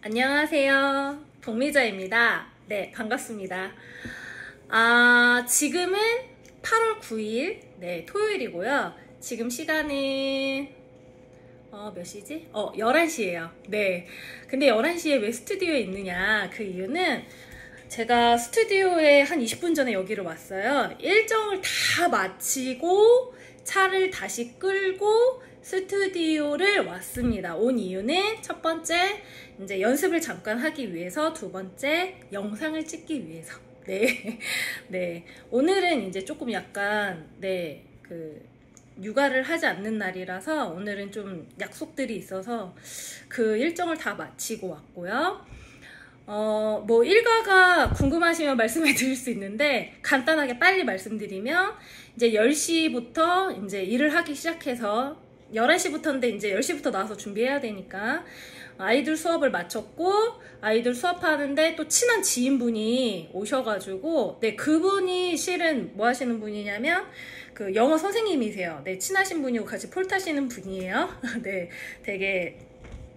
안녕하세요. 동미자입니다. 네, 반갑습니다. 지금은 8월 9일, 네, 토요일이고요. 지금 시간은, 몇 시지? 11시예요. 네. 근데 11시에 왜 스튜디오에 있느냐? 그 이유는 제가 스튜디오에 한 20분 전에 여기로 왔어요. 일정을 다 마치고 차를 다시 끌고 스튜디오를 왔습니다. 온 이유는 첫 번째, 이제 연습을 잠깐 하기 위해서, 두 번째, 영상을 찍기 위해서. 네. 네. 오늘은 이제 조금 약간, 네, 육아를 하지 않는 날이라서 오늘은 좀 약속들이 있어서 그 일정을 다 마치고 왔고요. 뭐 일과가 궁금하시면 말씀해 드릴 수 있는데 간단하게 빨리 말씀드리면 이제 10시부터 이제 일을 하기 시작해서 11시부터인데 이제 10시부터 나와서 준비해야 되니까 아이들 수업을 마쳤고 아이들 수업하는데 또 친한 지인분이 오셔가지고 네, 그분이 실은 뭐 하시는 분이냐면 그 영어 선생님이세요. 네, 친하신 분이고 같이 폴 타시는 분이에요. 네, 되게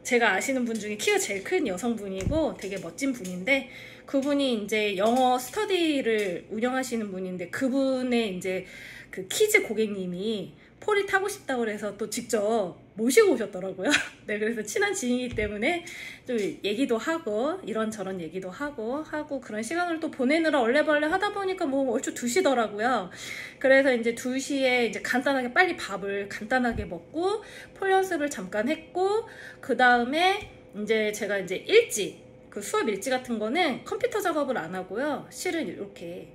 제가 아시는 분 중에 키가 제일 큰 여성분이고 되게 멋진 분인데 그분이 이제 영어 스터디를 운영하시는 분인데 그분의 이제 그 키즈 고객님이 폴이 타고 싶다고 그래서 또 직접 모시고 오셨더라고요. 네, 그래서 친한 지인이기 때문에 좀 얘기도 하고 이런저런 얘기도 하고 그런 시간을 또 보내느라 얼레벌레 하다 보니까 뭐 얼추 2시더라고요. 그래서 이제 2시에 이제 간단하게 빨리 밥을 간단하게 먹고 폴 연습을 잠깐 했고 그 다음에 이제 제가 이제 일지 그 수업 일지 같은 거는 컴퓨터 작업을 안 하고요. 실은 이렇게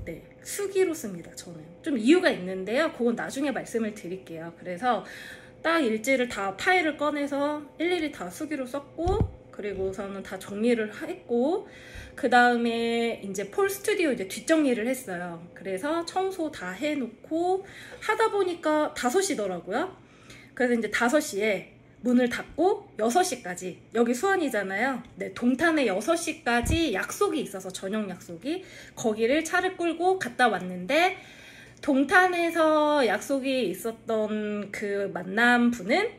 네, 수기로 씁니다. 저는 좀 이유가 있는데요. 그건 나중에 말씀을 드릴게요. 그래서 딱 일지를 다 파일을 꺼내서 일일이 다 수기로 썼고 그리고서는 다 정리를 했고 그 다음에 이제 폴 스튜디오 이제 뒷정리를 했어요. 그래서 청소 다 해놓고 하다 보니까 5시더라고요. 그래서 이제 5시에 문을 닫고 6시까지 여기 수원이잖아요. 네, 동탄에 6시까지 약속이 있어서 저녁 약속이 거기를 차를 끌고 갔다 왔는데 동탄에서 약속이 있었던 그 만남 분은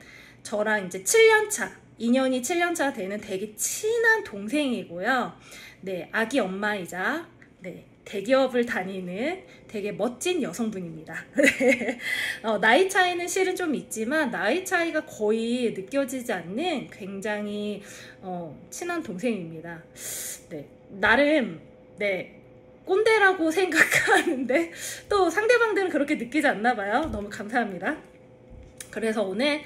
저랑 이제 7년차 2년이 7년차 되는 되게 친한 동생이고요. 네, 아기 엄마이자 네, 대기업을 다니는 되게 멋진 여성분입니다. 나이 차이는 실은 좀 있지만 나이 차이가 거의 느껴지지 않는 굉장히 친한 동생입니다. 네, 나름 네, 꼰대라고 생각하는데 또 상대방들은 그렇게 느끼지 않나 봐요. 너무 감사합니다. 그래서 오늘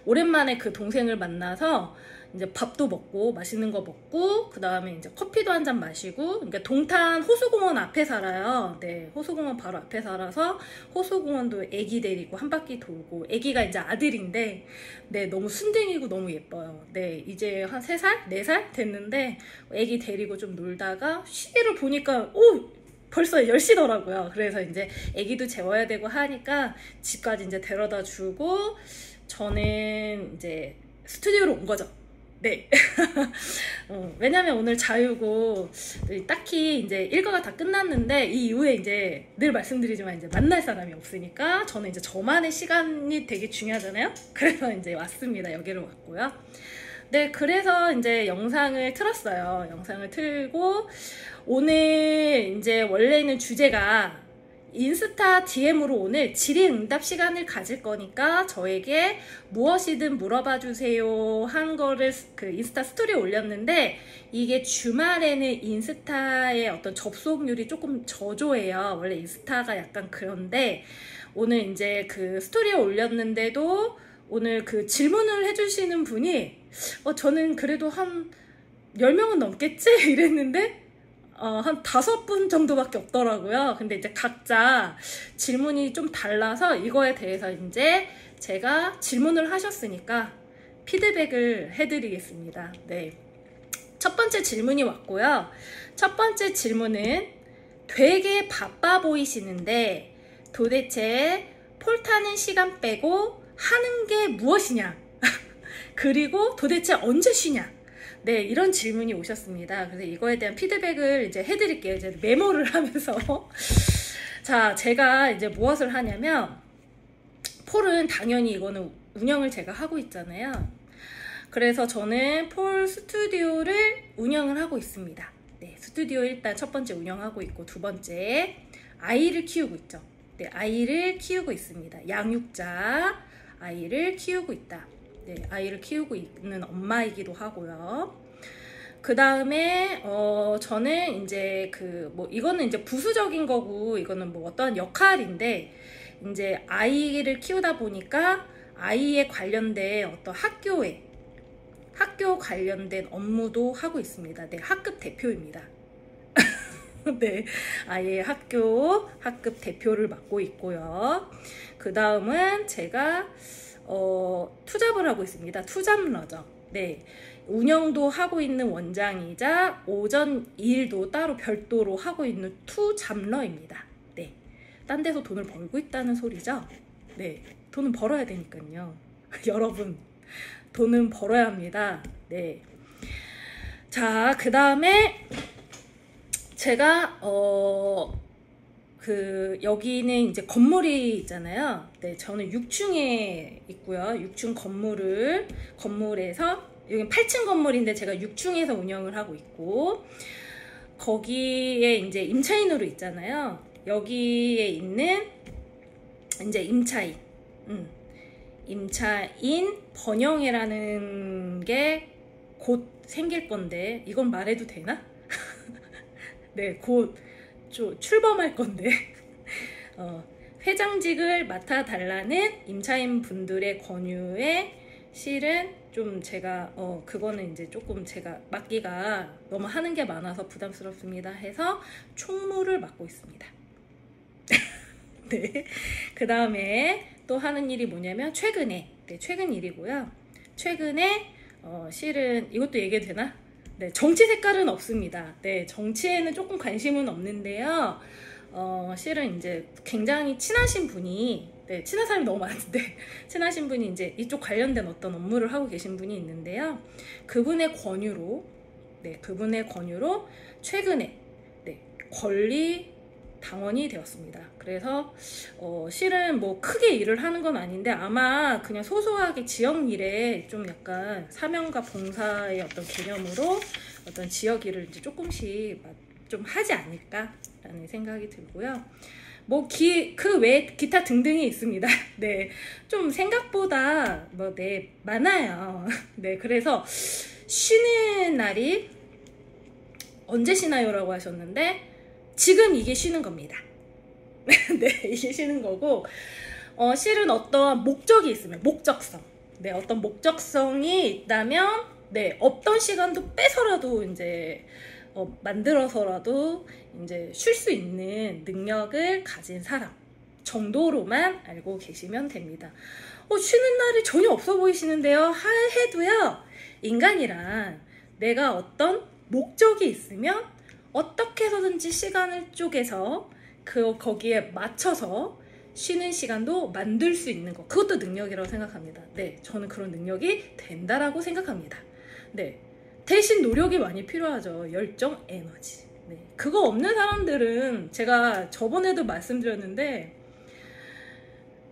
오랜만에 그 동생을 만나서 이제 밥도 먹고 맛있는 거 먹고 그 다음에 이제 커피도 한 잔 마시고 그러니까 동탄 호수공원 앞에 살아요. 네, 호수공원 바로 앞에 살아서 호수공원도 애기 데리고 한 바퀴 돌고 애기가 이제 아들인데 네, 너무 순둥이고 너무 예뻐요. 네, 이제 한 3살? 4살 됐는데 애기 데리고 좀 놀다가 시계를 보니까 벌써 10시더라고요. 그래서 이제 애기도 재워야 되고 하니까 집까지 이제 데려다 주고 저는 이제 스튜디오로 온 거죠. 네. 왜냐면 오늘 자유고 딱히 이제 일과가 다 끝났는데 이 이후에 이제 늘 말씀드리지만 이제 만날 사람이 없으니까 저는 이제 저만의 시간이 되게 중요하잖아요. 그래서 이제 왔습니다. 여기로 왔고요. 네, 그래서 이제 영상을 틀었어요. 영상을 틀고 오늘 이제 원래는 주제가 인스타 DM으로 오늘 질의응답 시간을 가질 거니까 저에게 무엇이든 물어봐 주세요 한 거를 그 인스타 스토리에 올렸는데 이게 주말에는 인스타의 어떤 접속률이 조금 저조해요. 원래 인스타가 약간 그런데 오늘 이제 그 스토리에 올렸는데도 오늘 그 질문을 해주시는 분이 저는 그래도 한 10명은 넘겠지? 이랬는데 한 5분 정도밖에 없더라고요. 근데 이제 각자 질문이 좀 달라서 이거에 대해서 이제 제가 질문을 하셨으니까 피드백을 해드리겠습니다. 네. 첫 번째 질문이 왔고요. 첫 번째 질문은 되게 바빠 보이시는데 도대체 폴 타는 시간 빼고 하는 게 무엇이냐? 그리고 도대체 언제 쉬냐? 네, 이런 질문이 오셨습니다. 그래서 이거에 대한 피드백을 이제 해드릴게요. 이제 메모를 하면서. 자, 제가 이제 무엇을 하냐면, 폴은 당연히 이거는 운영을 제가 하고 있잖아요. 그래서 저는 폴 스튜디오를 운영을 하고 있습니다. 네, 스튜디오 일단 첫 번째 운영하고 있고, 두 번째 아이를 키우고 있죠. 네, 아이를 키우고 있습니다. 양육자 아이를 키우고 있다. 네, 아이를 키우고 있는 엄마이기도 하고요. 그 다음에 저는 이제 이거는 이제 부수적인 거고, 이거는 뭐 어떤 역할인데, 이제 아이를 키우다 보니까 아이에 관련된 어떤 학교 관련된 업무도 하고 있습니다. 네, 학급 대표입니다. 네, 아이의 학급 대표를 맡고 있고요. 그 다음은 제가 투잡을 하고 있습니다. 투잡러죠. 네, 운영도 하고 있는 원장이자 오전 일도 따로 별도로 하고 있는 투잡러입니다. 네, 딴 데서 돈을 벌고 있다는 소리죠. 네, 돈은 벌어야 되니까요. 여러분, 돈은 벌어야 합니다. 네. 자, 그 다음에 제가 여기는 이제 건물이 있잖아요. 네, 저는 6층에 있고요. 6층 건물에서, 여기 8층 건물인데 제가 6층에서 운영을 하고 있고, 거기에 이제 임차인으로 있잖아요. 여기에 있는 이제 임차인 번영회라는 게 곧 생길 건데, 이건 말해도 되나? 네, 곧 출범할 건데 회장직을 맡아달라는 임차인 분들의 권유에 실은 좀 제가 그거는 이제 조금 제가 맡기가 너무 하는 게 많아서 부담스럽습니다 해서 총무를 맡고 있습니다. 네, 그 다음에 또 하는 일이 뭐냐면 최근 일이고요. 최근에 실은 이것도 얘기해도 되나? 네, 정치 색깔은 없습니다. 네, 정치에는 조금 관심은 없는데요. 실은 이제 굉장히 친하신 분이, 네, 친한 사람이 너무 많은데, 친하신 분이 이제 이쪽 관련된 어떤 업무를 하고 계신 분이 있는데요. 그분의 권유로 최근에, 네, 권리 당원이 되었습니다. 그래서 실은 뭐 크게 일을 하는 건 아닌데, 아마 그냥 소소하게 지역 일에 좀 약간 사명과 봉사의 어떤 개념으로 어떤 지역 일을 이제 조금씩 좀 하지 않을까라는 생각이 들고요. 뭐 그 외에 기타 등등이 있습니다. 네, 좀 생각보다 네, 많아요. 네, 그래서 쉬는 날이 언제 쉬나요라고 하셨는데, 지금 이게 쉬는 겁니다. 네, 이게 쉬는 거고, 실은 어떤 목적이 있으면, 목적성. 네, 어떤 목적성이 있다면, 네, 없던 시간도 빼서라도 이제, 만들어서라도 이제 쉴 수 있는 능력을 가진 사람 정도로만 알고 계시면 됩니다. 쉬는 날이 전혀 없어 보이시는데요. 해도요, 인간이란 내가 어떤 목적이 있으면 어떻게 해서든지 시간을 쪼개서 거기에 맞춰서 쉬는 시간도 만들 수 있는 거, 그것도 능력이라고 생각합니다. 네, 저는 그런 능력이 된다라고 생각합니다. 네, 대신 노력이 많이 필요하죠. 열정, 에너지. 네, 그거 없는 사람들은 제가 저번에도 말씀드렸는데,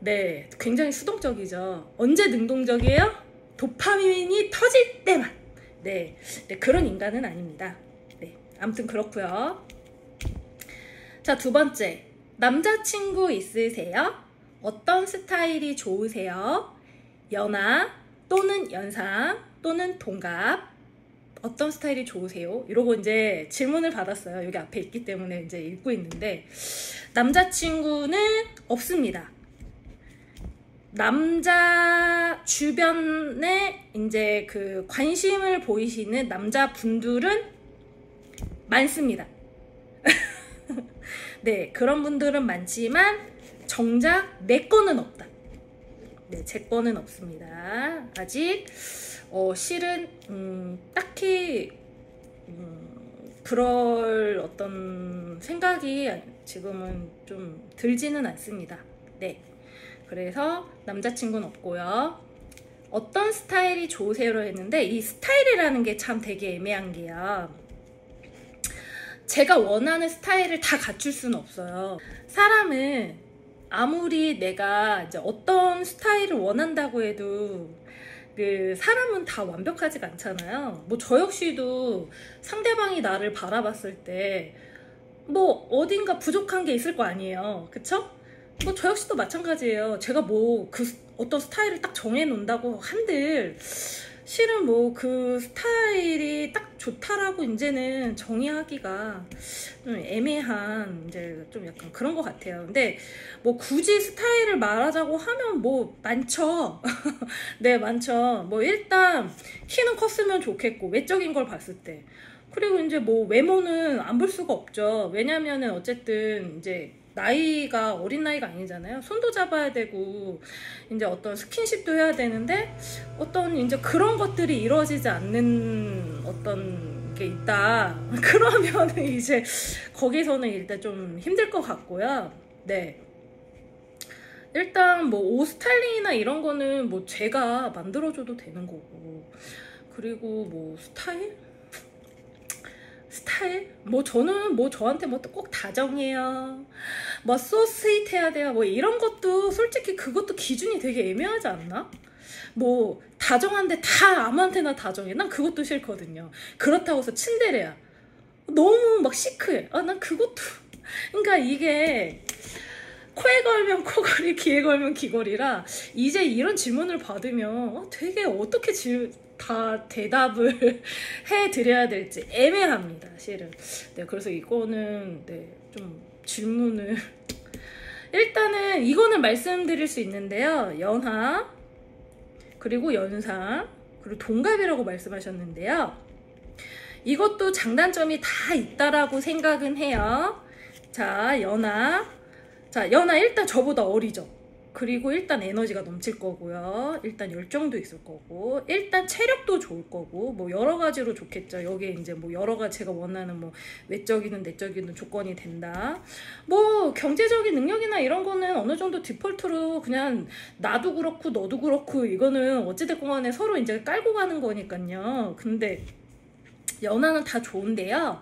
네, 굉장히 수동적이죠. 언제 능동적이에요? 도파민이 터질 때만. 네, 그런 인간은 아닙니다. 아무튼 그렇고요. 자, 두 번째, 남자친구 있으세요? 어떤 스타일이 좋으세요? 연하 또는 연상 또는 동갑, 어떤 스타일이 좋으세요? 이러고 이제 질문을 받았어요. 여기 앞에 있기 때문에 이제 읽고 있는데, 남자친구는 없습니다. 남자 주변에 이제 관심을 보이시는 남자분들은 많습니다. 네, 그런 분들은 많지만 정작 내 거는 없다. 네, 제 거는 없습니다. 아직 실은 딱히 그럴 어떤 생각이 지금은 좀 들지는 않습니다. 네, 그래서 남자친구는 없고요. 어떤 스타일이 좋으세요로 했는데, 이 스타일이라는 게 참 되게 애매한 게요, 제가 원하는 스타일을 다 갖출 수는 없어요. 사람은 아무리 내가 이제 어떤 스타일을 원한다고 해도 그 사람은 다 완벽하지가 않잖아요. 뭐 저 역시도 상대방이 나를 바라봤을 때 뭐 어딘가 부족한 게 있을 거 아니에요. 그쵸? 뭐 저 역시도 마찬가지예요. 제가 뭐 그 어떤 스타일을 딱 정해 놓는다고 한들 실은 뭐 그 스타일이 딱 좋다라고 이제는 정의하기가 좀 애매한 이제 좀 약간 그런 것 같아요. 근데 뭐 굳이 스타일을 말하자고 하면 뭐 많죠. 네, 많죠. 뭐 일단 키는 컸으면 좋겠고 외적인 걸 봤을 때. 그리고 이제 뭐 외모는 안 볼 수가 없죠. 왜냐면은 어쨌든 이제 나이가 어린 나이가 아니잖아요. 손도 잡아야 되고 이제 어떤 스킨십도 해야 되는데 어떤 이제 그런 것들이 이루어지지 않는 어떤 게 있다. 그러면은 이제 거기서는 일단 좀 힘들 것 같고요. 네. 일단 뭐 옷 스타일링이나 이런 거는 뭐 제가 만들어줘도 되는 거고, 그리고 뭐 스타일? 뭐 저는 뭐 저한테 뭐 꼭 다정해요, 뭐 so sweet 해야 돼요, 뭐 이런 것도 솔직히 그것도 기준이 되게 애매하지 않나? 뭐 다정한데 다 아무한테나 다정해, 난 그것도 싫거든요. 그렇다고 해서 츤데레야, 너무 막 시크해, 난 그것도 그러니까 이게 코에 걸면 코걸이, 귀에 걸면 귀걸이라 이제 이런 질문을 받으면 되게 어떻게 다 대답을 해드려야 될지 애매합니다, 실은. 네, 그래서 이거는 네, 좀 질문을 일단은 이거는 말씀드릴 수 있는데요. 연하, 그리고 연상, 그리고 동갑이라고 말씀하셨는데요. 이것도 장단점이 다 있다라고 생각은 해요. 자, 연하 일단 저보다 어리죠. 그리고 일단 에너지가 넘칠 거고요. 일단 열정도 있을 거고, 일단 체력도 좋을 거고, 뭐 여러 가지로 좋겠죠. 여기에 이제 뭐 여러 가지 제가 원하는 뭐 외적이든 내적이든 조건이 된다. 뭐 경제적인 능력이나 이런 거는 어느 정도 디폴트로 그냥 나도 그렇고 너도 그렇고 이거는 어찌됐건 간에 서로 이제 깔고 가는 거니까요. 근데 연하는 다 좋은데요.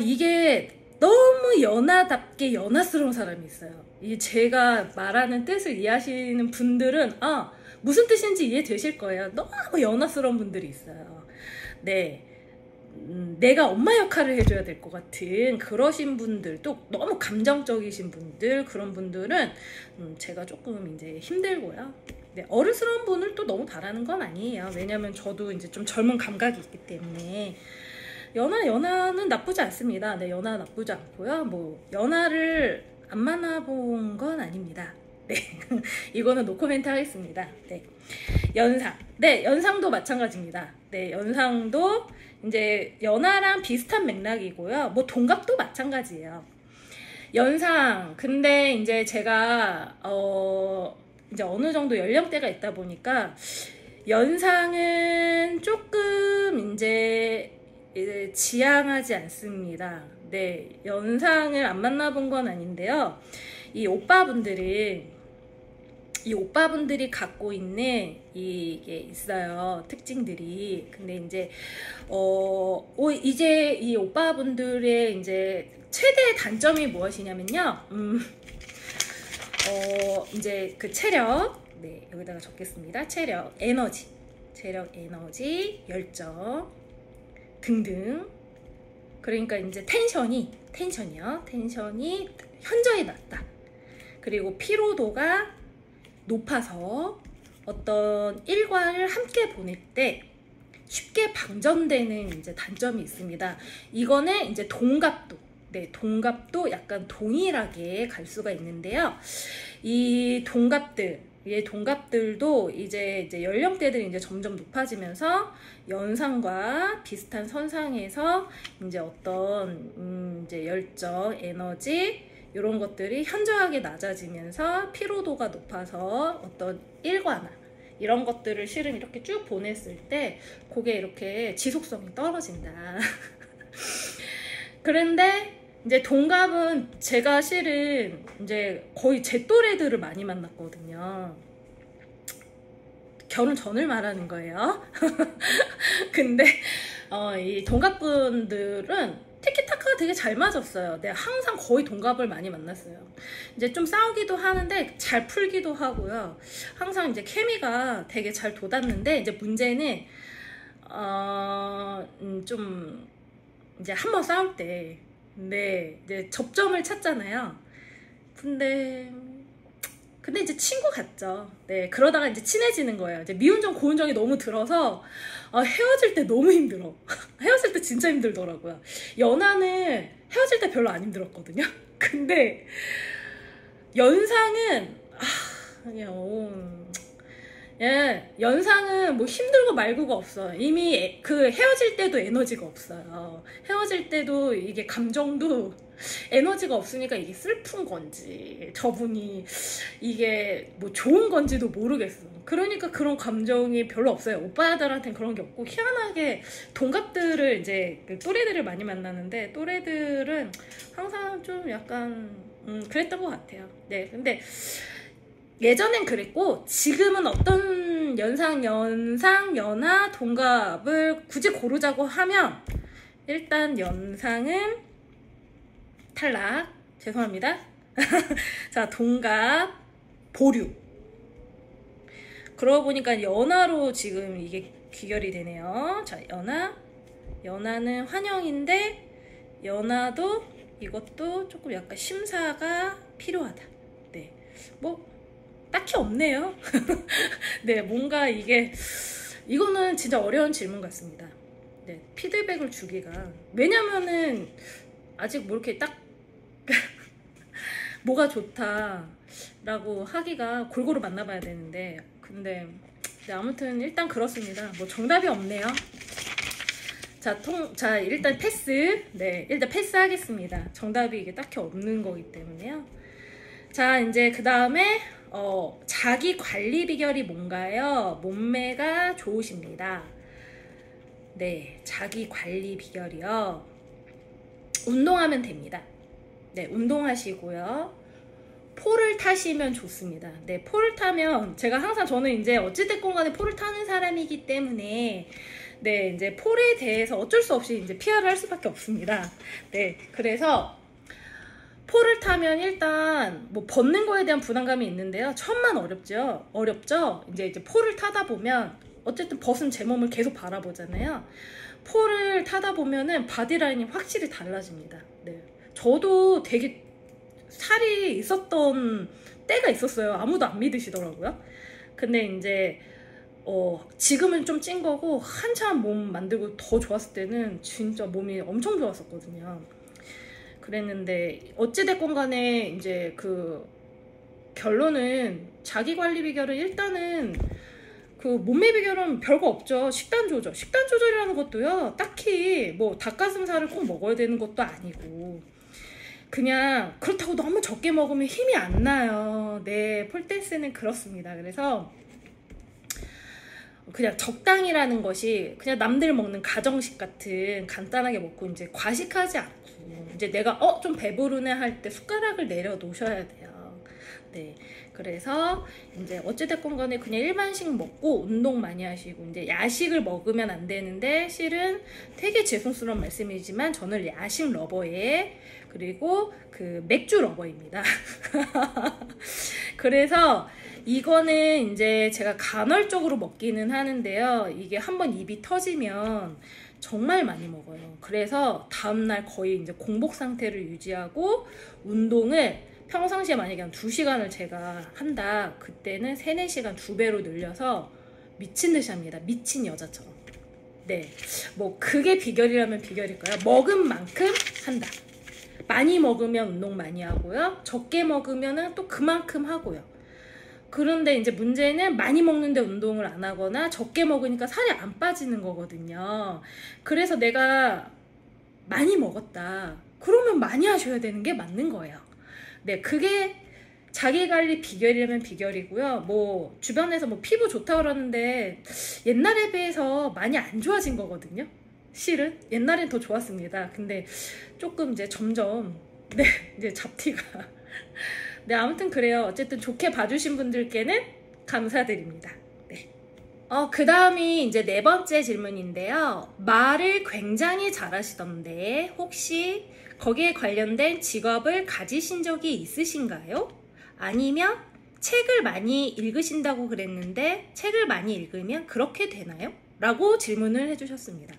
이게 너무 연하답게 연하스러운 사람이 있어요. 이 제가 말하는 뜻을 이해하시는 분들은 무슨 뜻인지 이해되실 거예요. 너무 연하스러운 분들이 있어요. 네, 내가 엄마 역할을 해줘야 될 것 같은 그러신 분들도, 너무 감정적이신 분들, 그런 분들은 제가 조금 이제 힘들고요. 네, 어른스러운 분을 또 너무 바라는 건 아니에요. 왜냐면 저도 이제 좀 젊은 감각이 있기 때문에. 연하는 나쁘지 않습니다. 네, 연하 나쁘지 않고요. 뭐 연하를 안 만나본 건 아닙니다. 네, 이거는 노코멘트 하겠습니다. 네, 연상. 네, 연상도 마찬가지입니다. 네, 연상도 이제 연하랑 비슷한 맥락이고요. 뭐 동갑도 마찬가지예요. 연상. 근데 이제 제가 이제 어느 정도 연령대가 있다 보니까 연상은 조금 이제 지향하지 않습니다. 네, 연상을 안 만나본 건 아닌데요. 이 오빠분들이 갖고 있는 이게 있어요. 특징들이. 근데 이제 이제 이 오빠분들의 이제 최대 단점이 무엇이냐면요. 이제 그 체력. 네, 여기다가 적겠습니다. 체력, 에너지, 열정 등등. 그러니까 이제 텐션이 현저히 낮다. 그리고 피로도가 높아서 어떤 일과를 함께 보낼 때 쉽게 방전되는 이제 단점이 있습니다. 이거는 이제 동갑도. 네, 동갑도 약간 동일하게 갈 수가 있는데요. 이 동갑들도 이제 연령대들이 이제 점점 높아지면서 연상과 비슷한 선상에서 이제 어떤 이제 열정, 에너지 이런 것들이 현저하게 낮아지면서 피로도가 높아서 어떤 일과나 이런 것들을 실은 이렇게 쭉 보냈을 때 그게 이렇게 지속성이 떨어진다. 그런데 이제 동갑은 제가 실은 이제 거의 제 또래들을 많이 만났거든요. 결혼 전을 말하는 거예요. 근데 이 동갑분들은 티키타카가 되게 잘 맞았어요. 내가 항상 거의 동갑을 많이 만났어요. 이제 좀 싸우기도 하는데 잘 풀기도 하고요. 항상 이제 케미가 되게 잘 돋았는데, 이제 문제는 좀 이제 한번 싸울 때, 네, 이제 접점을 찾잖아요. 근데 이제 친구 같죠. 네, 그러다가 이제 친해지는 거예요. 이제 미운정 고운정이 너무 들어서 헤어질 때 너무 힘들어. 헤어질 때 진짜 힘들더라고요. 연하는 헤어질 때 별로 안 힘들었거든요. 근데 연상은 예, 연상은 뭐 힘들고 말고가 없어요. 이미 그 헤어질 때도 에너지가 없어요. 헤어질 때도 이게 감정도 에너지가 없으니까 이게 슬픈 건지 저분이 이게 뭐 좋은 건지도 모르겠어. 그러니까 그런 감정이 별로 없어요. 오빠들한테는 그런 게 없고, 희한하게 동갑들을 이제 그 또래들을 많이 만나는데, 또래들은 항상 좀 약간 그랬던 것 같아요. 네, 근데 예전엔 그랬고, 지금은 어떤 연상, 연하, 동갑을 굳이 고르자고 하면 일단 연상은 탈락. 죄송합니다. 자, 동갑 보류. 그러고 보니까 연하로 지금 이게 귀결이 되네요. 자, 연하는 환영인데, 연하도 이것도 조금 약간 심사가 필요하다. 네, 뭐 딱히 없네요. 네, 뭔가 이거는 진짜 어려운 질문 같습니다. 네, 피드백을 주기가, 왜냐면은 아직 뭐 이렇게 딱 뭐가 좋다라고 하기가 골고루 만나봐야 되는데, 근데 네, 아무튼 일단 그렇습니다. 뭐 정답이 없네요. 자, 일단 패스. 네, 일단 패스하겠습니다. 정답이 이게 딱히 없는 거기 때문에요. 자, 이제 그 다음에 자기 관리 비결이 뭔가요? 몸매가 좋으십니다. 네, 자기 관리 비결이요. 운동하면 됩니다. 네, 운동하시고요. 폴을 타시면 좋습니다. 네, 폴을 타면, 제가 항상, 저는 이제 어찌됐건 간에 폴을 타는 사람이기 때문에, 네, 이제 폴에 대해서 어쩔 수 없이 이제 PR을 할 수밖에 없습니다. 네, 그래서 폴을 타면 일단 뭐 벗는 거에 대한 부담감이 있는데요. 처음만 어렵죠. 이제 폴을 타다 보면 어쨌든 벗은 제 몸을 계속 바라보잖아요. 폴을 타다 보면은 바디라인이 확실히 달라집니다. 네, 저도 되게 살이 있었던 때가 있었어요. 아무도 안 믿으시더라고요. 근데 이제 지금은 좀 찐 거고, 한참 몸 만들고 더 좋았을 때는 진짜 몸이 엄청 좋았었거든요. 그랬는데 어찌됐건 간에 이제 그 결론은, 자기 관리 비결은 일단은 그 몸매 비결은 별거 없죠. 식단 조절이라는 것도요, 딱히 뭐 닭가슴살을 꼭 먹어야 되는 것도 아니고, 그냥 그렇다고 너무 적게 먹으면 힘이 안 나요. 네, 폴댄스는 그렇습니다. 그래서 그냥 적당이라는 것이, 그냥 남들 먹는 가정식 같은 간단하게 먹고, 이제 과식하지 않고, 이제 내가 좀 배부르네 할 때 숟가락을 내려 놓으셔야 돼요. 네, 그래서 이제 어찌됐건 간에 그냥 일반식 먹고 운동 많이 하시고, 이제 야식을 먹으면 안 되는데, 실은 되게 죄송스러운 말씀이지만 저는 야식 러버예요. 그리고 그 맥주 러버입니다. 그래서 이거는 이제 제가 간헐적으로 먹기는 하는데요. 이게 한번 입이 터지면 정말 많이 먹어요. 그래서 다음날 거의 이제 공복 상태를 유지하고, 운동을 평상시에 만약에 한 2시간을 제가 한다, 그때는 3, 4시간 2배로 늘려서 미친 듯이 합니다. 미친 여자처럼. 네, 뭐 그게 비결이라면 비결일까요? 먹은 만큼 한다. 많이 먹으면 운동 많이 하고요. 적게 먹으면 또 그만큼 하고요. 그런데 이제 문제는 많이 먹는데 운동을 안 하거나 적게 먹으니까 살이 안 빠지는 거거든요. 그래서 내가 많이 먹었다, 그러면 많이 하셔야 되는 게 맞는 거예요. 네, 그게 자기관리 비결이라면 비결이고요. 뭐 주변에서 뭐 피부 좋다 그러는데 옛날에 비해서 많이 안 좋아진 거거든요. 실은 옛날엔 더 좋았습니다. 근데 조금 이제 점점, 네, 이제 잡티가 네, 아무튼 그래요. 어쨌든 좋게 봐주신 분들께는 감사드립니다. 네. 그 다음이 이제 네 번째 질문인데요. 말을 굉장히 잘하시던데 혹시 거기에 관련된 직업을 가지신 적이 있으신가요? 아니면 책을 많이 읽으신다고 그랬는데 책을 많이 읽으면 그렇게 되나요? 라고 질문을 해주셨습니다.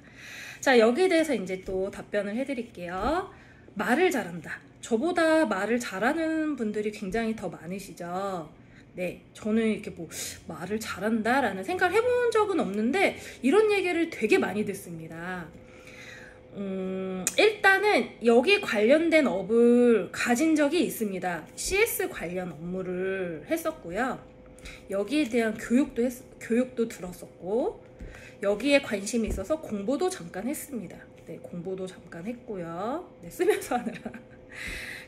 자, 여기에 대해서 이제 또 답변을 해드릴게요. 말을 잘한다. 저보다 말을 잘하는 분들이 굉장히 더 많으시죠. 네, 저는 이렇게 뭐 말을 잘한다 라는 생각을 해본 적은 없는데 이런 얘기를 되게 많이 듣습니다. 일단은 여기 관련된 업을 가진 적이 있습니다. CS 관련 업무를 했었고요. 여기에 대한 교육도 들었었고 여기에 관심이 있어서 공부도 잠깐 했습니다. 네, 공부도 잠깐 했고요. 네, 쓰면서 하느라.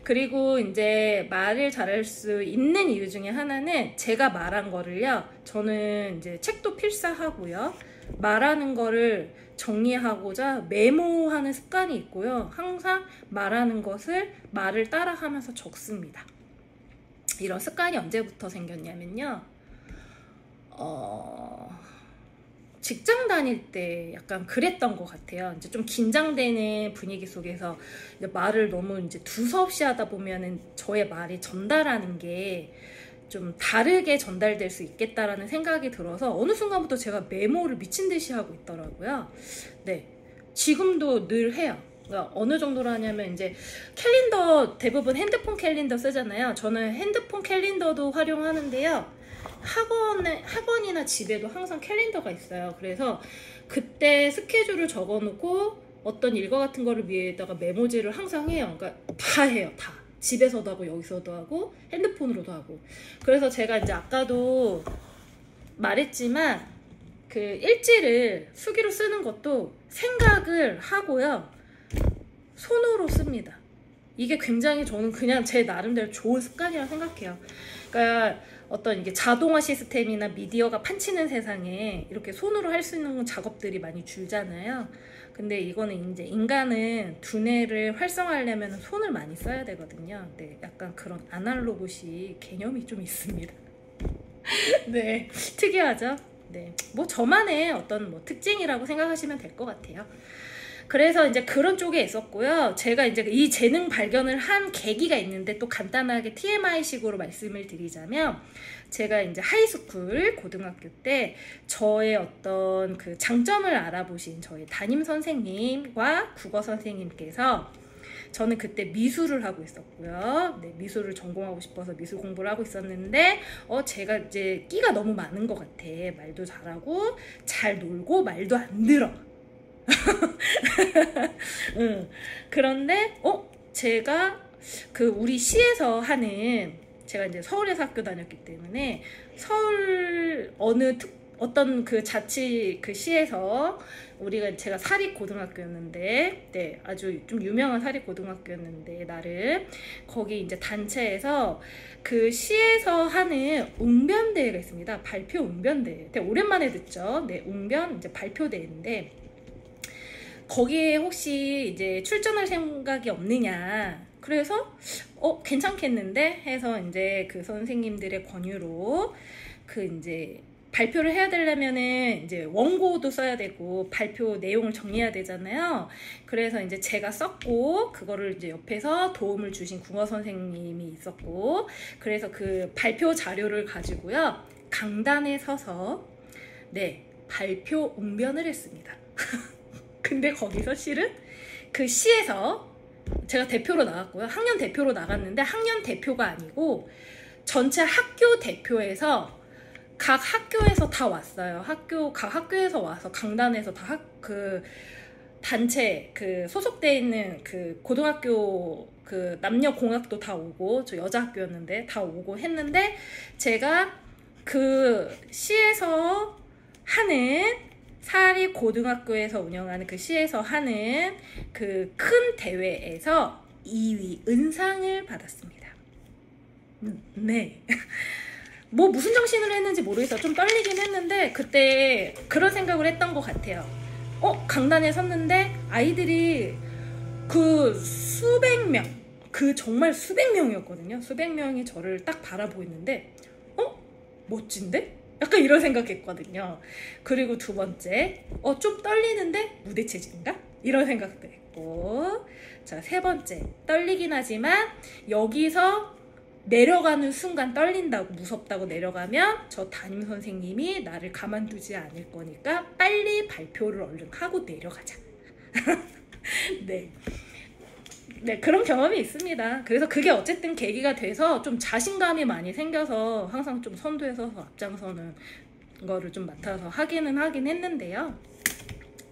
그리고 이제 말을 잘할 수 있는 이유 중에 하나는 제가 말한 거를요, 저는 이제 책도 필사하고요, 말하는 거를 정리하고자 메모하는 습관이 있고요. 항상 말하는 것을 말을 따라하면서 적습니다. 이런 습관이 언제부터 생겼냐면요. 직장 다닐 때 약간 그랬던 것 같아요. 이제 좀 긴장되는 분위기 속에서 이제 말을 너무 이제 두서없이 하다 보면은 저의 말이 전달하는 게 좀 다르게 전달될 수 있겠다라는 생각이 들어서 어느 순간부터 제가 메모를 미친 듯이 하고 있더라고요. 네, 지금도 늘 해요. 그러니까 어느 정도로 하냐면 이제 캘린더, 대부분 핸드폰 캘린더 쓰잖아요. 저는 핸드폰 캘린더도 활용하는데요. 학원이나 집에도 항상 캘린더가 있어요. 그래서 그때 스케줄을 적어놓고 어떤 일과 같은 거를 위에다가 메모지를 항상 해요. 그러니까 다 해요. 다. 집에서도 하고 여기서도 하고 핸드폰으로도 하고. 그래서 제가 이제 아까도 말했지만 그 일지를 수기로 쓰는 것도 생각을 하고요, 손으로 씁니다. 이게 굉장히 저는 그냥 제 나름대로 좋은 습관이라고 생각해요. 그러니까 어떤 이게 자동화 시스템이나 미디어가 판치는 세상에 이렇게 손으로 할 수 있는 작업들이 많이 줄잖아요. 근데 이거는 이제 인간은 두뇌를 활성화하려면 손을 많이 써야 되거든요. 네, 약간 그런 아날로그식 개념이 좀 있습니다. 네, 특이하죠? 네, 뭐 저만의 어떤 뭐 특징이라고 생각하시면 될 것 같아요. 그래서 이제 그런 쪽에 있었고요. 제가 이제 이 재능 발견을 한 계기가 있는데 또 간단하게 TMI식으로 말씀을 드리자면, 제가 이제 하이스쿨 고등학교 때 저의 어떤 그 장점을 알아보신 저희 담임 선생님과 국어 선생님께서, 저는 그때 미술을 하고 있었고요. 네, 미술을 전공하고 싶어서 미술 공부를 하고 있었는데 제가 이제 끼가 너무 많은 것 같아. 말도 잘하고 잘 놀고 말도 안 들어. 그런데 제가 그 우리 시에서 하는, 제가 이제 서울에서 학교 다녔기 때문에 서울 어떤 그 자치 그 시에서 제가 사립고등학교였는데, 네, 아주 좀 유명한 사립고등학교였는데, 나름 거기 이제 단체에서 그 시에서 하는 웅변대회가 있습니다. 발표 웅변대회. 되게 오랜만에 듣죠. 네, 웅변 이제 발표대회인데, 거기에 혹시 이제 출전할 생각이 없느냐. 그래서 괜찮겠는데 해서 이제 그 선생님들의 권유로 그 이제 발표를 해야 되려면은 이제 원고도 써야 되고 발표 내용을 정리해야 되잖아요. 그래서 이제 제가 썼고 그거를 이제 옆에서 도움을 주신 국어 선생님이 있었고, 그래서 그 발표 자료를 가지고요, 강단에 서서 네, 발표 웅변을 했습니다. 근데 거기서 실은 그 시에서 제가 대표로 나갔고요. 학년 대표로 나갔는데 학년 대표가 아니고 전체 학교 대표에서 각 학교에서 다 왔어요. 각 학교에서 와서 강단에서 다 그 단체 그 소속돼 있는 그 고등학교 그 남녀 공학도 다 오고, 저 여자 학교였는데 다 오고 했는데, 제가 그 시에서 하는 사립고등학교에서 운영하는 그 시에서 하는 그 큰 대회에서 2위 은상을 받았습니다. 네. 뭐 무슨 정신으로 했는지 모르겠어요. 좀 떨리긴 했는데 그때 그런 생각을 했던 것 같아요. 강단에 섰는데 아이들이 그 수백 명, 그 정말 수백 명이었거든요. 수백 명이 저를 딱 바라보고 있는데 멋진데? 약간 이런 생각했거든요. 그리고 두 번째, 좀 떨리는데 무대 체질인가? 이런 생각도 했고, 자, 세 번째, 떨리긴 하지만 여기서 내려가는 순간 떨린다고, 무섭다고 내려가면 저 담임 선생님이 나를 가만두지 않을 거니까 빨리 발표를 얼른 하고 내려가자. 네. 네, 그런 경험이 있습니다. 그래서 그게 어쨌든 계기가 돼서 좀 자신감이 많이 생겨서 항상 좀 선두에 서서 앞장서는 거를 좀 맡아서 하긴 했는데요.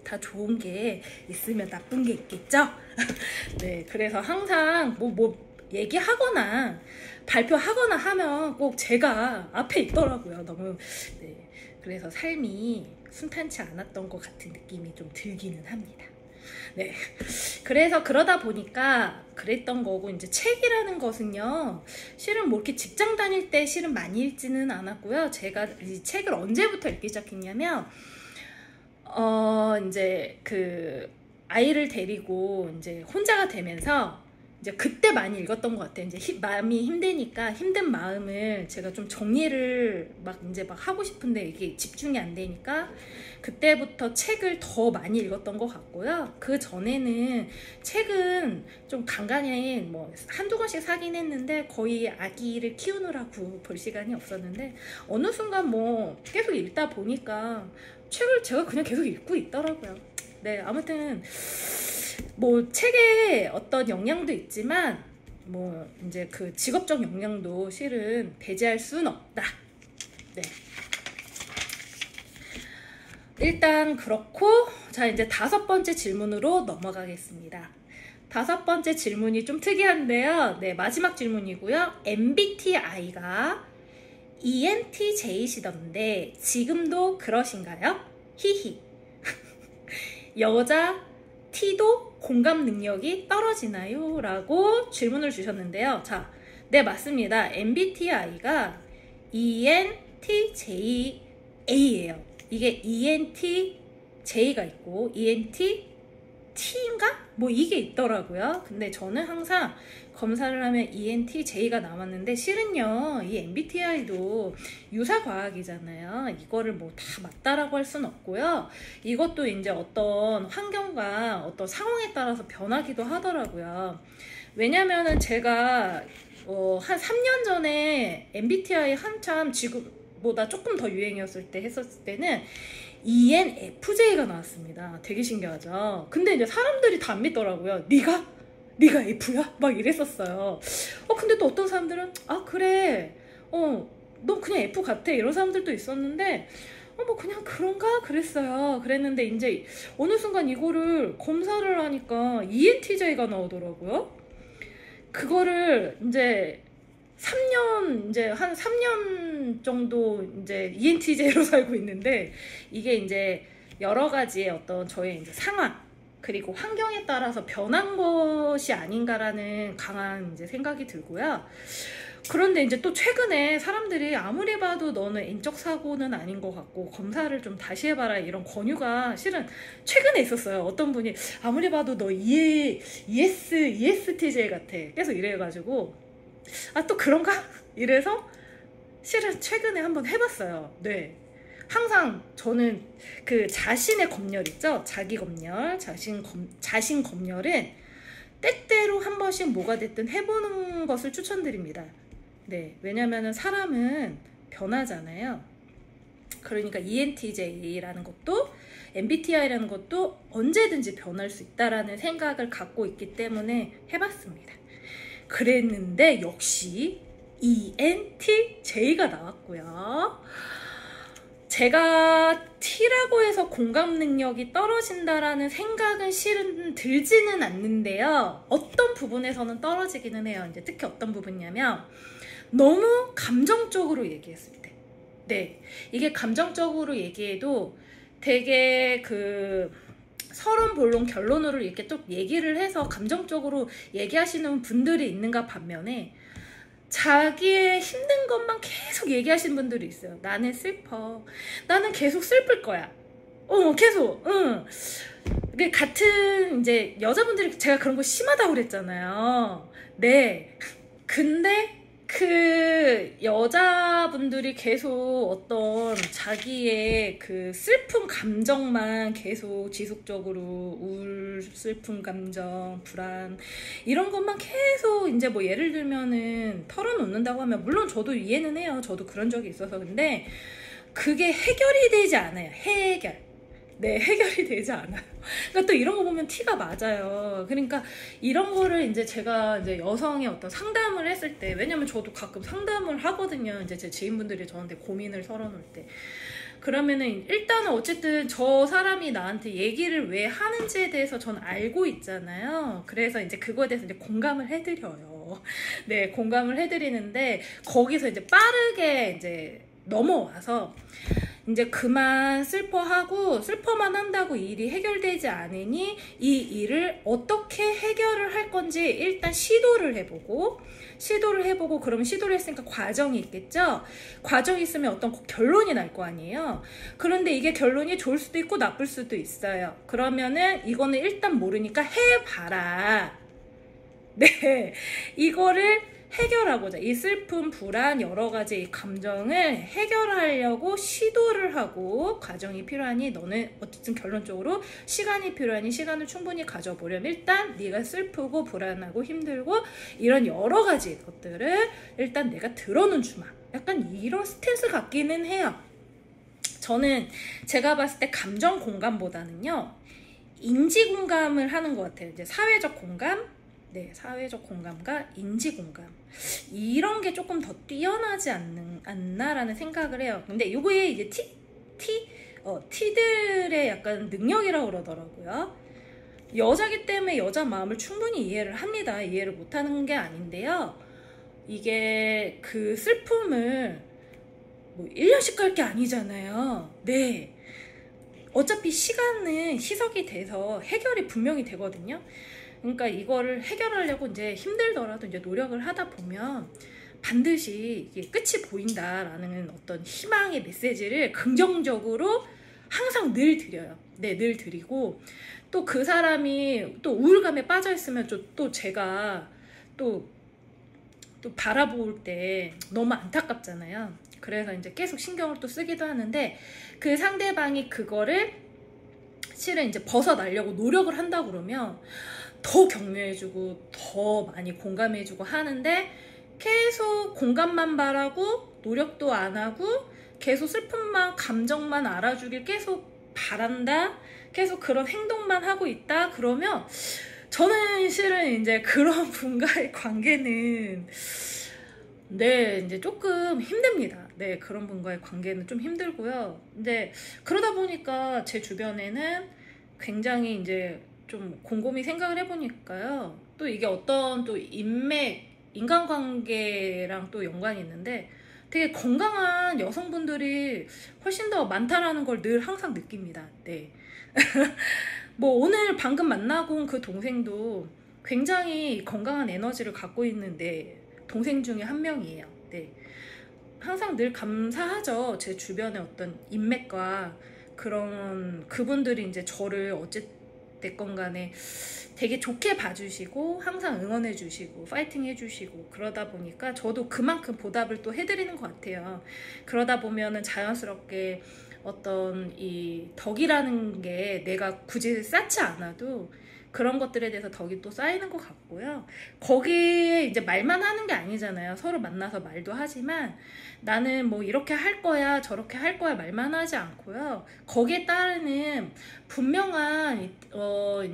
다 좋은 게 있으면 나쁜 게 있겠죠? 네, 그래서 항상 뭐 얘기하거나 발표하거나 하면 꼭 제가 앞에 있더라고요. 너무. 네, 그래서 삶이 순탄치 않았던 것 같은 느낌이 좀 들기는 합니다. 네, 그래서 그러다 보니까 그랬던 거고, 이제 책이라는 것은요, 실은 뭐 이렇게 직장 다닐 때 실은 많이 읽지는 않았고요. 제가 이 책을 언제부터 읽기 시작했냐면, 이제 그 아이를 데리고 이제 혼자가 되면서 이제 그때 많이 읽었던 것 같아요. 이제 마음이 힘드니까 힘든 마음을 제가 좀 정리를 막 이제 막 하고 싶은데 이게 집중이 안 되니까 그때부터 책을 더 많이 읽었던 것 같고요. 그 전에는 책은 좀 간간히 뭐 한두 권씩 사긴 했는데 거의 아기를 키우느라고 볼 시간이 없었는데, 어느 순간 뭐 계속 읽다 보니까 책을 제가 그냥 계속 읽고 있더라고요. 네, 아무튼 뭐 책에 어떤 영향도 있지만 뭐 이제 그 직업적 영향도 실은 배제할 수는 없다. 네. 일단 그렇고, 자, 이제 5번째 질문으로 넘어가겠습니다. 5번째 질문이 좀 특이한데요. 네, 마지막 질문이고요. MBTI가 ENTJ시던데 지금도 그러신가요? 히히. 여자 T도 공감 능력이 떨어지나요? 라고 질문을 주셨는데요. 자, 네, 맞습니다. MBTI가 ENTJA예요. 이게 ENTJ가 있고 ENTT인가? 뭐 이게 있더라고요. 근데 저는 항상 검사를 하면 ENTJ가 나왔는데, 실은요, 이 MBTI도 유사과학이잖아요. 이거를 뭐 다 맞다라고 할 수는 없고요. 이것도 이제 어떤 환경과 어떤 상황에 따라서 변하기도 하더라고요. 왜냐면은 제가 한 3년 전에 MBTI 한참 지금보다 조금 더 유행이었을 때 했었을 때는 ENFJ가 나왔습니다. 되게 신기하죠? 근데 이제 사람들이 다 안 믿더라고요. 네가 F야? 막 이랬었어요. 근데 또 어떤 사람들은 그래, 너 그냥 F 같아, 이런 사람들도 있었는데, 뭐 그냥 그런가? 그랬는데 이제 어느 순간 이거를 검사를 하니까 ENTJ가 나오더라고요. 그거를 이제 한 3년 정도 이제 ENTJ로 살고 있는데, 이게 이제 여러 가지의 어떤 저의 이제 상황, 그리고 환경에 따라서 변한 것이 아닌가라는 강한 이제 생각이 들고요. 그런데 이제 또 최근에 사람들이 아무리 봐도 너는 N적 사고는 아닌 것 같고 검사를 좀 다시 해봐라, 이런 권유가 실은 최근에 있었어요. 어떤 분이 아무리 봐도 너 ESTJ 같아, 계속 이래가지고 또 그런가? 이래서 실은 최근에 한번 해봤어요. 네. 항상 저는 그 자신의 검열 있죠? 자기 검열, 자신 검열은 때때로 한 번씩 뭐가 됐든 해보는 것을 추천드립니다. 네, 왜냐면은 사람은 변하잖아요. 그러니까 ENTJ라는 것도 MBTI라는 것도 언제든지 변할 수 있다라는 생각을 갖고 있기 때문에 해봤습니다. 그랬는데 역시 ENTJ가 나왔고요. 제가 T라고 해서 공감 능력이 떨어진다라는 생각은 실은 들지는 않는데요. 어떤 부분에서는 떨어지기는 해요. 이제 특히 어떤 부분이냐면 너무 감정적으로 얘기했을 때. 네, 이게 감정적으로 얘기해도 되게 그 서론, 본론, 결론으로 이렇게 쭉 얘기를 해서 감정적으로 얘기하시는 분들이 있는가 반면에 자기의 힘든 것만 계속 얘기하시는 분들이 있어요. 나는 슬퍼. 나는 계속 슬플 거야. 계속. 이게 같은 이제 여자분들이 제가 그런 거 심하다고 그랬잖아요. 네. 근데 그 여자분들이 계속 어떤 자기의 그 슬픈 감정만 계속 지속적으로 슬픈 감정, 불안 이런 것만 계속 이제 뭐 예를 들면은 털어놓는다고 하면 물론 저도 이해는 해요. 저도 그런 적이 있어서. 근데 그게 해결이 되지 않아요. 네, 해결이 되지 않아요. 그러니까 또 이런 거 보면 티가 맞아요. 그러니까 이런 거를 이제 제가 이제 여성의 어떤 상담을 했을 때, 왜냐면 저도 가끔 상담을 하거든요. 이제 제 지인분들이 저한테 고민을 털어놓을 때. 그러면은 일단은 어쨌든 저 사람이 나한테 얘기를 왜 하는지에 대해서 전 알고 있잖아요. 그래서 이제 그거에 대해서 이제 공감을 해드려요. 네, 공감을 해드리는데 거기서 이제 빠르게 이제 넘어와서 이제 그만 슬퍼하고 슬퍼만 한다고 일이 해결되지 않으니 이 일을 어떻게 해결을 할 건지 일단 시도를 해보고 그러면 시도를 했으니까 과정이 있겠죠. 과정이 있으면 어떤 결론이 날 거 아니에요. 그런데 이게 결론이 좋을 수도 있고 나쁠 수도 있어요. 그러면은 이거는 일단 모르니까 해봐라. 네, 이거를 해결하고자 이 슬픔, 불안, 여러 가지 이 감정을 해결하려고 시도를 하고 과정이 필요하니 너는 어쨌든 결론적으로 시간이 필요하니 시간을 충분히 가져보려면 일단 네가 슬프고 불안하고 힘들고 이런 여러 가지 것들을 일단 내가 들어는 주마. 약간 이런 스탠스 같기는 해요. 저는 제가 봤을 때 감정 공감보다는요 인지 공감을 하는 것 같아요. 이제 사회적 공감, 네, 사회적 공감과 인지 공감 이런 게 조금 더 뛰어나지 않나라는 생각을 해요. 근데 이거에 이제 티들의 약간 능력이라고 그러더라고요. 여자기 때문에 여자 마음을 충분히 이해를 합니다. 이해를 못하는 게 아닌데요. 이게 그 슬픔을 뭐 1년씩 갈 게 아니잖아요. 네. 어차피 시간은 희석이 돼서 해결이 분명히 되거든요. 그러니까 이거를 해결하려고 이제 힘들더라도 이제 노력을 하다 보면 반드시 이게 끝이 보인다라는 어떤 희망의 메시지를 긍정적으로 항상 늘 드려요. 네, 늘 드리고 또 그 사람이 또 우울감에 빠져 있으면 또 제가 또 바라볼 때 너무 안타깝잖아요. 그래서 이제 계속 신경을 또 쓰기도 하는데 그 상대방이 그거를 실은 이제 벗어나려고 노력을 한다 그러면 더 격려해주고 더 많이 공감해주고 하는데 계속 공감만 바라고 노력도 안 하고 계속 슬픔만 감정만 알아주길 계속 바란다, 계속 그런 행동만 하고 있다 그러면 저는 실은 이제 그런 분과의 관계는 네, 이제 조금 힘듭니다. 네, 그런 분과의 관계는 좀 힘들고요. 근데 그러다 보니까 제 주변에는 굉장히 이제 좀 곰곰이 생각을 해보니까요. 또 이게 어떤 또 인간관계랑 또 연관이 있는데 되게 건강한 여성분들이 훨씬 더 많다라는 걸 늘 항상 느낍니다. 네. 뭐 오늘 방금 만나고 온 그 동생도 굉장히 건강한 에너지를 갖고 있는데 동생 중에 한 명이에요. 네. 항상 늘 감사하죠. 제 주변의 어떤 인맥과 그런 그분들이 이제 저를 어쨌든 간에 되게 좋게 봐주시고 항상 응원해 주시고 파이팅 해주시고 그러다 보니까 저도 그만큼 보답을 또 해드리는 것 같아요. 그러다 보면은 자연스럽게 어떤 이 덕이라는 게 내가 굳이 쌓지 않아도 그런 것들에 대해서 덕이 또 쌓이는 것 같고요. 거기에 이제 말만 하는 게 아니잖아요. 서로 만나서 말도 하지만 나는 뭐 이렇게 할 거야 저렇게 할 거야 말만 하지 않고요. 거기에 따르는 분명한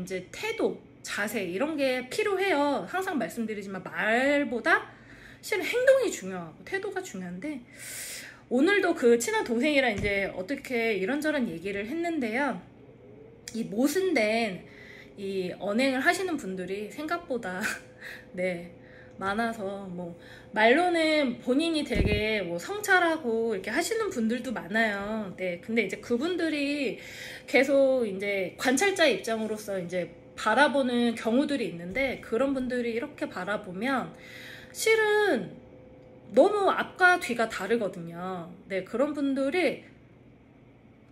이제 태도, 자세 이런 게 필요해요. 항상 말씀드리지만 말보다 실은 행동이 중요하고 태도가 중요한데 오늘도 그 친한 동생이랑 이제 어떻게 이런저런 얘기를 했는데요. 이 모순된 이 언행을 하시는 분들이 생각보다 네 많아서 뭐 말로는 본인이 되게 뭐 성찰하고 이렇게 하시는 분들도 많아요. 네, 근데 이제 그분들이 계속 이제 관찰자 입장으로서 이제 바라보는 경우들이 있는데 그런 분들이 이렇게 바라보면 실은 너무 앞과 뒤가 다르거든요. 네, 그런 분들이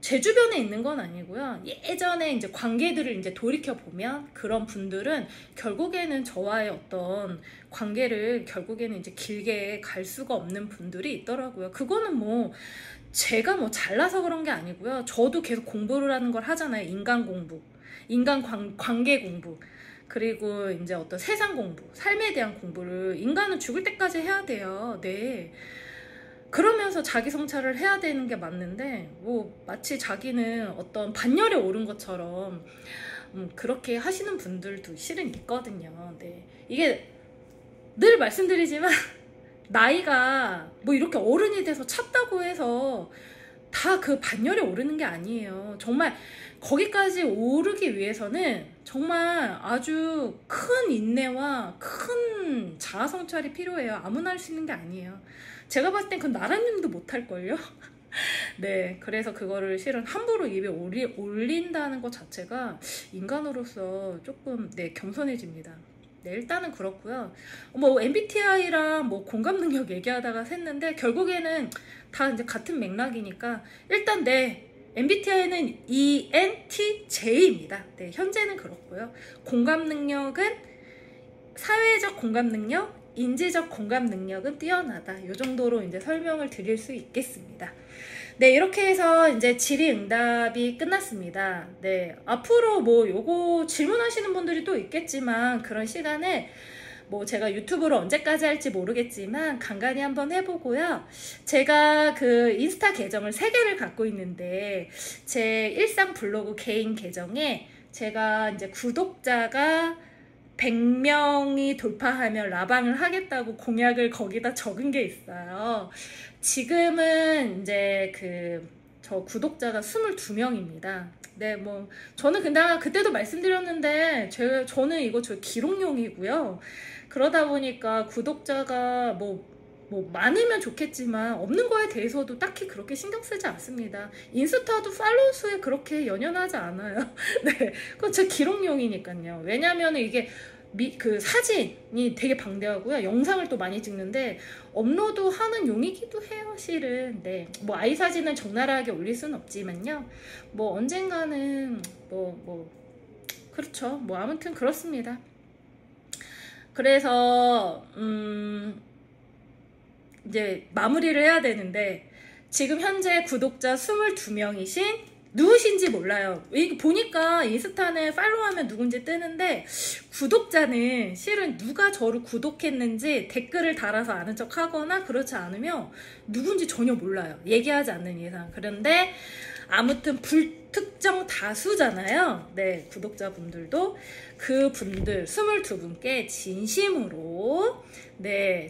제 주변에 있는 건 아니고요. 예전에 이제 관계들을 이제 돌이켜 보면 그런 분들은 결국에는 저와의 어떤 관계를 결국에는 이제 길게 갈 수가 없는 분들이 있더라고요. 그거는 뭐 제가 뭐 잘나서 그런 게 아니고요. 저도 계속 공부를 하는 걸 하잖아요. 인간 공부, 관계 공부, 그리고 이제 어떤 세상 공부, 삶에 대한 공부를 인간은 죽을 때까지 해야 돼요. 네. 그러면서 자기 성찰을 해야 되는 게 맞는데 뭐 마치 자기는 어떤 반열에 오른 것처럼 그렇게 하시는 분들도 실은 있거든요. 네. 이게 늘 말씀드리지만 나이가 뭐 이렇게 어른이 돼서 찼다고 해서 다 그 반열에 오르는 게 아니에요. 정말 거기까지 오르기 위해서는 정말 아주 큰 인내와 큰 자아 성찰이 필요해요. 아무나 할 수 있는 게 아니에요. 제가 봤을 땐 그건 나라님도 못할걸요? 네, 그래서 그거를 실은 함부로 입에 올린다는 것 자체가 인간으로서 조금 겸손해집니다. 네, 일단은 그렇고요. 뭐 MBTI랑 뭐 공감 능력 얘기하다가 샜는데 결국에는 다 이제 같은 맥락이니까 일단 MBTI는 ENTJ입니다. 네, 현재는 그렇고요. 공감 능력은 사회적 공감 능력, 인지적 공감 능력은 뛰어나다. 이 정도로 이제 설명을 드릴 수 있겠습니다. 네, 이렇게 해서 이제 질의응답이 끝났습니다. 네, 앞으로 뭐 요거 질문하시는 분들이 또 있겠지만 그런 시간에 뭐 제가 유튜브로 언제까지 할지 모르겠지만 간간히 한번 해보고요. 제가 그 인스타 계정을 3개를 갖고 있는데 제 일상 블로그 개인 계정에 제가 이제 구독자가 100명이 돌파하면 라방을 하겠다고 공약을 거기다 적은 게 있어요. 지금은 이제 저 구독자가 22명입니다. 네, 뭐 저는 근데 그때도 말씀드렸는데 저는 이거 저 기록용이고요. 그러다 보니까 구독자가 뭐 많으면 좋겠지만 없는 거에 대해서도 딱히 그렇게 신경 쓰지 않습니다. 인스타도 팔로우 수에 그렇게 연연하지 않아요. 네, 그건 제 기록용이니까요. 왜냐면 이게 그 사진이 되게 방대하고요. 영상을 또 많이 찍는데 업로드하는 용이기도 해요, 실은. 네, 뭐 아이 사진을 적나라하게 올릴 수는 없지만요. 뭐 언젠가는 그렇죠. 뭐 아무튼 그렇습니다. 그래서 이제 마무리를 해야 되는데 지금 현재 구독자 22명이신 누구신지 몰라요. 보니까 인스타는 팔로우하면 누군지 뜨는데 구독자는 실은 누가 저를 구독했는지 댓글을 달아서 아는 척 하거나 그렇지 않으면 누군지 전혀 몰라요. 얘기하지 않는 이상. 그런데 아무튼 불특정 다수잖아요. 네, 구독자분들도 그분들 22분께 진심으로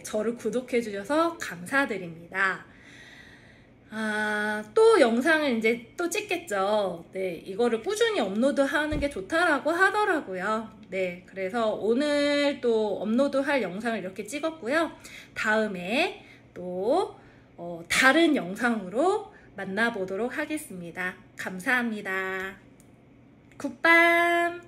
저를 구독해 주셔서 감사드립니다. 또 영상을 이제 또 찍겠죠. 네, 이거를 꾸준히 업로드하는 게 좋다라고 하더라고요. 네, 그래서 오늘 또 업로드할 영상을 이렇게 찍었고요. 다음에 또 다른 영상으로 만나보도록 하겠습니다. 감사합니다. 굿밤.